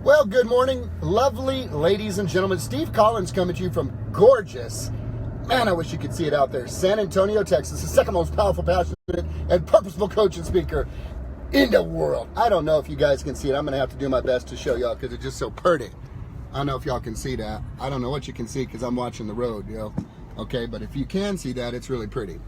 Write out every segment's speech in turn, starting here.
Well, good morning, lovely ladies and gentlemen. Steve Collins coming to you from gorgeous, man, I wish you could see it out there, San Antonio, Texas, the second most powerful, passionate, and purposeful coach and speaker in the world. I don't know if you guys can see it. I'm going to have to do my best to show y'all because it's just so pretty. I don't know if y'all can see that. I don't know what you can see because I'm watching the road, Okay, but if you can see that, it's really pretty.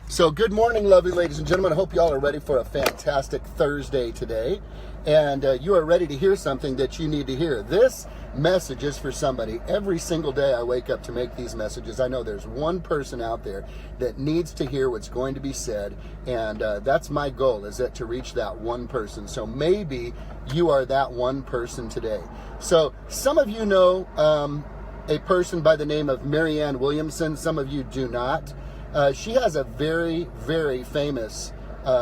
So good morning, lovely ladies and gentlemen. I hope y'all are ready for a fantastic Thursday today. And you are ready to hear something that you need to hear. This message is for somebody. Every single day I wake up to make these messages. I know there's one person out there that needs to hear what's going to be said. And that's my goal, is that to reach that one person. So maybe you are that one person today. So some of you know a person by the name of Marianne Williamson. Some of you do not. She has a very, very famous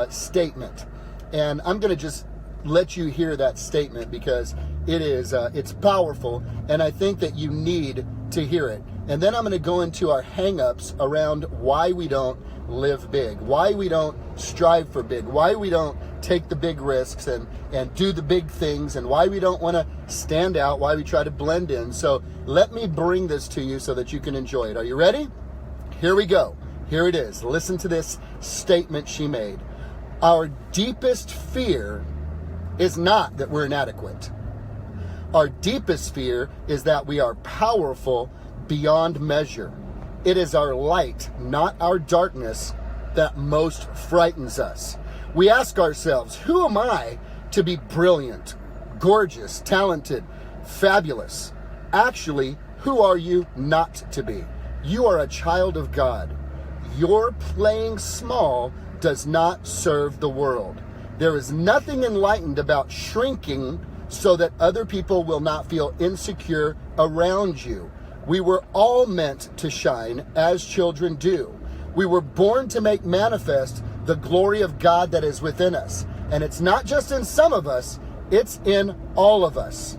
statement. And I'm going to just let you hear that statement because it is it's powerful, and I think that you need to hear it. And then I'm going to go into our hang-ups around why we don't live big, why we don't strive for big, why we don't take the big risks and do the big things, and why we don't want to stand out, why we try to blend in. So let me bring this to you so that you can enjoy it. Are you ready? Here we go. Here it is. Listen to this statement she made. Our deepest fear is not that we're inadequate. Our deepest fear is that we are powerful beyond measure. It is our light, not our darkness, that most frightens us. We ask ourselves, who am I to be brilliant, gorgeous, talented, fabulous? Actually, who are you not to be? You are a child of God. Your playing small does not serve the world. There is nothing enlightened about shrinking so that other people will not feel insecure around you. We were all meant to shine as children do. We were born to make manifest the glory of God that is within us. And it's not just in some of us, it's in all of us.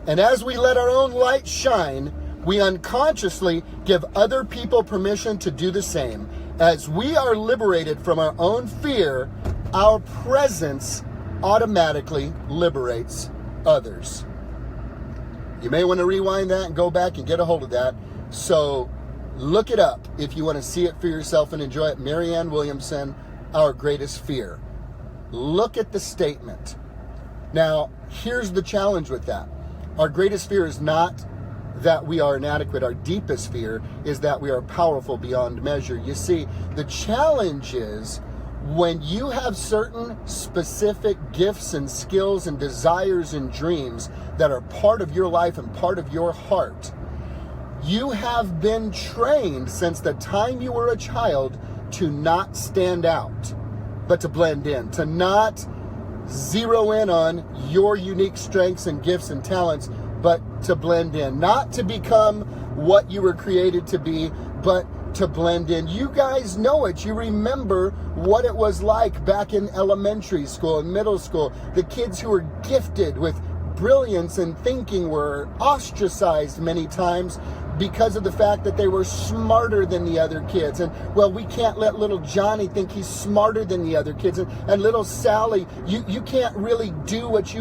And as we let our own light shine, we unconsciously give other people permission to do the same. As we are liberated from our own fear, our presence automatically liberates others. You may want to rewind that and go back and get a hold of that. So look it up if you want to see it for yourself and enjoy it. Marianne Williamson, Our Greatest Fear. Look at the statement. Now, here's the challenge with that. Our greatest fear is not that we are inadequate. Our deepest fear is that we are powerful beyond measure. You see, the challenge is when you have certain specific gifts and skills and desires and dreams that are part of your life and part of your heart, you have been trained since the time you were a child to not stand out, but to blend in, to not zero in on your unique strengths and gifts and talents, but to blend in, not to become what you were created to be, but to blend in. You guys know it. You remember what it was like back in elementary school and middle school. The kids who were gifted with brilliance and thinking were ostracized many times because of the fact that they were smarter than the other kids. And, well, we can't let little Johnny think he's smarter than the other kids. And little Sally, you can't really do what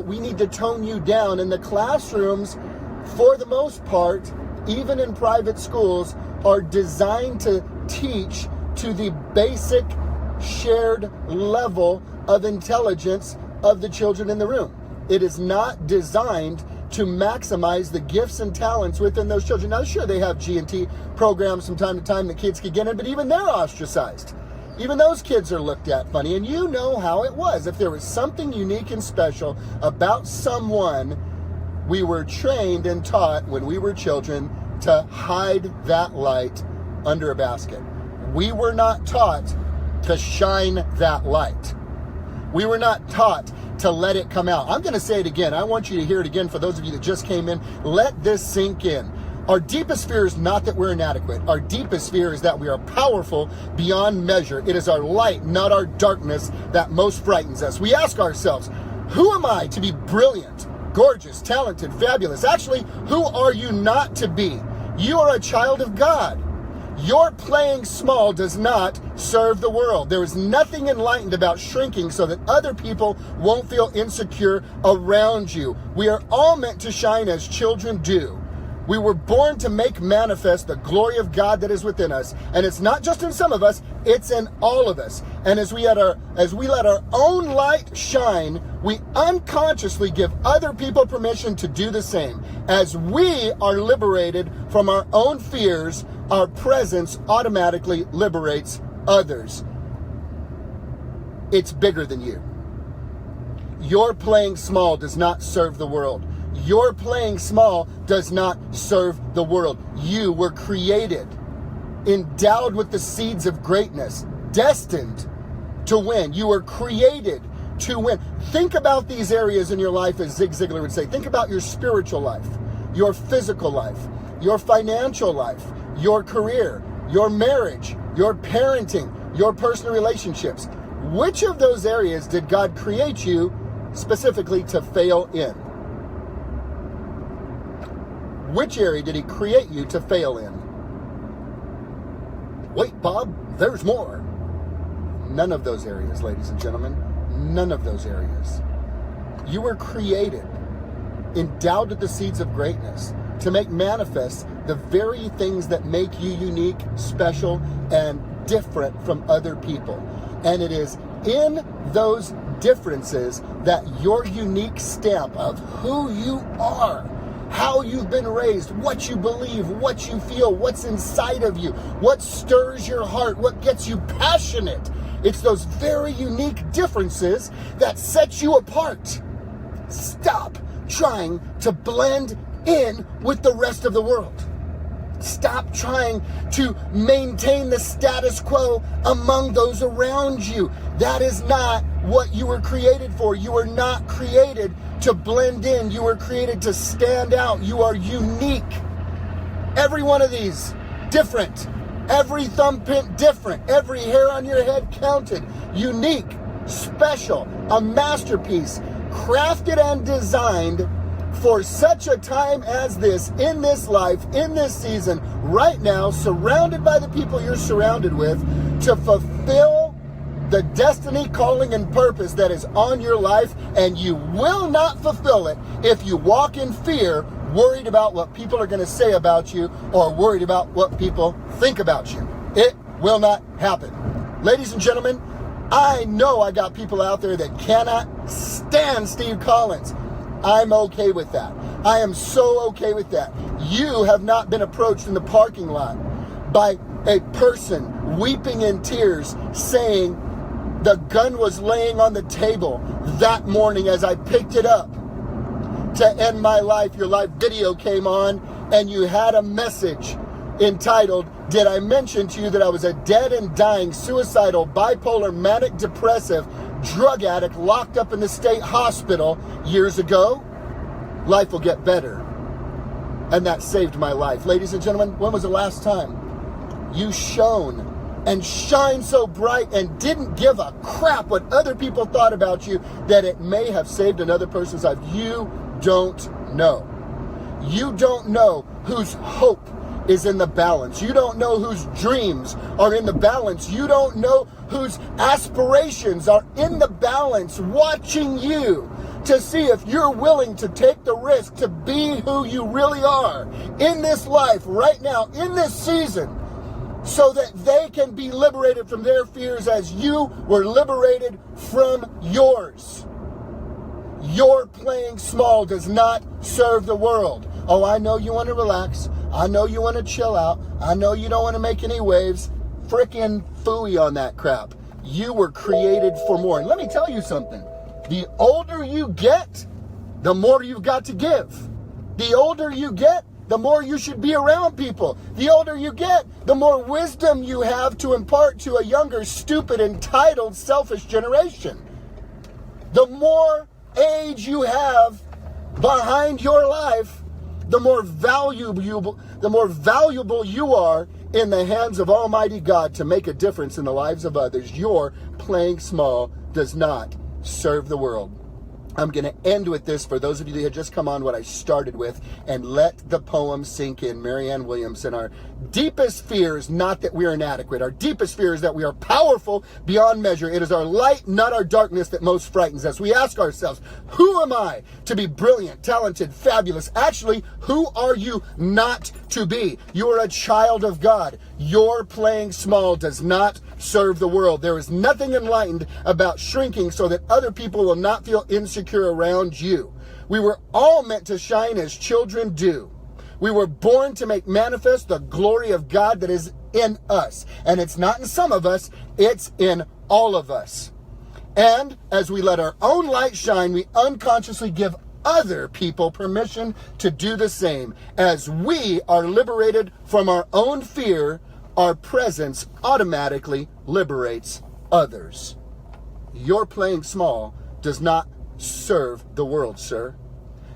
we need to tone you down. And the classrooms, for the most part, even in private schools, are designed to teach to the basic shared level of intelligence of the children in the room. It is not designed to maximize the gifts and talents within those children. Now, sure, they have G&T programs from time to time that kids can get in, but even they're ostracized. Even those kids are looked at funny, and you know how it was. If there was something unique and special about someone, we were trained and taught when we were children to hide that light under a basket. We were not taught to shine that light. We were not taught to let it come out. I'm going to say it again. I want you to hear it again for those of you that just came in. Let this sink in. Our deepest fear is not that we're inadequate. Our deepest fear is that we are powerful beyond measure. It is our light, not our darkness, that most frightens us. We ask ourselves, who am I to be brilliant, gorgeous, talented, fabulous? Actually, who are you not to be? You are a child of God. Your playing small does not serve the world. There is nothing enlightened about shrinking so that other people won't feel insecure around you. We are all meant to shine as children do. We were born to make manifest the glory of God that is within us. And it's not just in some of us, it's in all of us. And as we let our own light shine, we unconsciously give other people permission to do the same. As we are liberated from our own fears, our presence automatically liberates others. It's bigger than you. Your playing small does not serve the world. Your playing small does not serve the world. You were created, endowed with the seeds of greatness, destined to win. You were created to win. Think about these areas in your life, as Zig Ziglar would say. Think about your spiritual life, your physical life, your financial life, your career, your marriage, your parenting, your personal relationships. Which of those areas did God create you specifically to fail in? Which area did he create you to fail in? Wait, Bob, there's more. None of those areas, ladies and gentlemen. None of those areas. You were created, endowed with the seeds of greatness, to make manifest the very things that make you unique, special, and different from other people. And it is in those differences that your unique stamp of who you are, how you've been raised, what you believe, what you feel, what's inside of you, what stirs your heart, what gets you passionate. It's those very unique differences that set you apart. Stop trying to blend in with the rest of the world. Stop trying to maintain the status quo among those around you. That is not what you were created for. You were not created to blend in. You were created to stand out. You are unique. Every one of these, different. Every thumbprint, different. Every hair on your head counted. Unique, special, a masterpiece, crafted and designed for such a time as this, in this life, in this season, right now, surrounded by the people you're surrounded with, to fulfill the destiny, calling, and purpose that is on your life. And you will not fulfill it if you walk in fear, worried about what people are going to say about you, or worried about what people think about you. It will not happen. Ladies and gentlemen, I know I got people out there that cannot stand Steve Collins. I'm okay with that. I am so okay with that. You have not been approached in the parking lot by a person weeping in tears saying the gun was laying on the table that morning as I picked it up to end my life. Your live video came on and you had a message entitled, "Did I mention to you that I was a dead and dying, suicidal, bipolar, manic depressive drug addict locked up in the state hospital years ago? Life will get better." And that saved my life. Ladies and gentlemen, when was the last time you shone and shined so bright and didn't give a crap what other people thought about you, that it may have saved another person's life? You don't know. You don't know whose hope is in the balance. You don't know whose dreams are in the balance. You don't know whose aspirations are in the balance, watching you to see if you're willing to take the risk to be who you really are in this life right now, in this season, so that they can be liberated from their fears as you were liberated from yours. Your playing small does not serve the world. Oh, I know you want to relax. I know you want to chill out. I know you don't want to make any waves. Frickin' phooey on that crap. You were created for more. And let me tell you something. The older you get, the more you've got to give. The older you get, the more you should be around people. The older you get, the more wisdom you have to impart to a younger, stupid, entitled, selfish generation. The more age you have behind your life, the more valuable you are in the hands of Almighty God to make a difference in the lives of others. Your playing small does not serve the world. I'm going to end with this for those of you that had just come on, what I started with, and let the poem sink in. Marianne Williamson, our deepest fear is not that we are inadequate. Our deepest fear is that we are powerful beyond measure. It is our light, not our darkness, that most frightens us. We ask ourselves, who am I to be brilliant, talented, fabulous? Actually, who are you not to be? You are a child of God. Your playing small does not serve the world. There is nothing enlightened about shrinking so that other people will not feel insecure around you. We were all meant to shine as children do. We were born to make manifest the glory of God that is in us. And it's not in some of us, it's in all of us. And as we let our own light shine, we unconsciously give other people permission to do the same. As we are liberated from our own fear, our presence automatically liberates others. Your playing small does not serve the world, sir.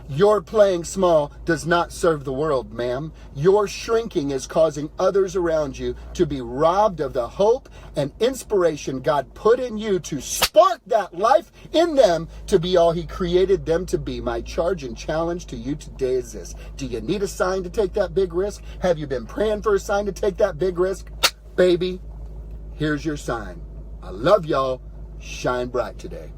Your playing small does not serve the world, ma'am. Your shrinking is causing others around you to be robbed of the hope and inspiration God put in you to spark that life in them to be all He created them to be. My charge and challenge to you today is this. Do you need a sign to take that big risk? Have you been praying for a sign to take that big risk? Baby, here's your sign. I love y'all. Shine bright today.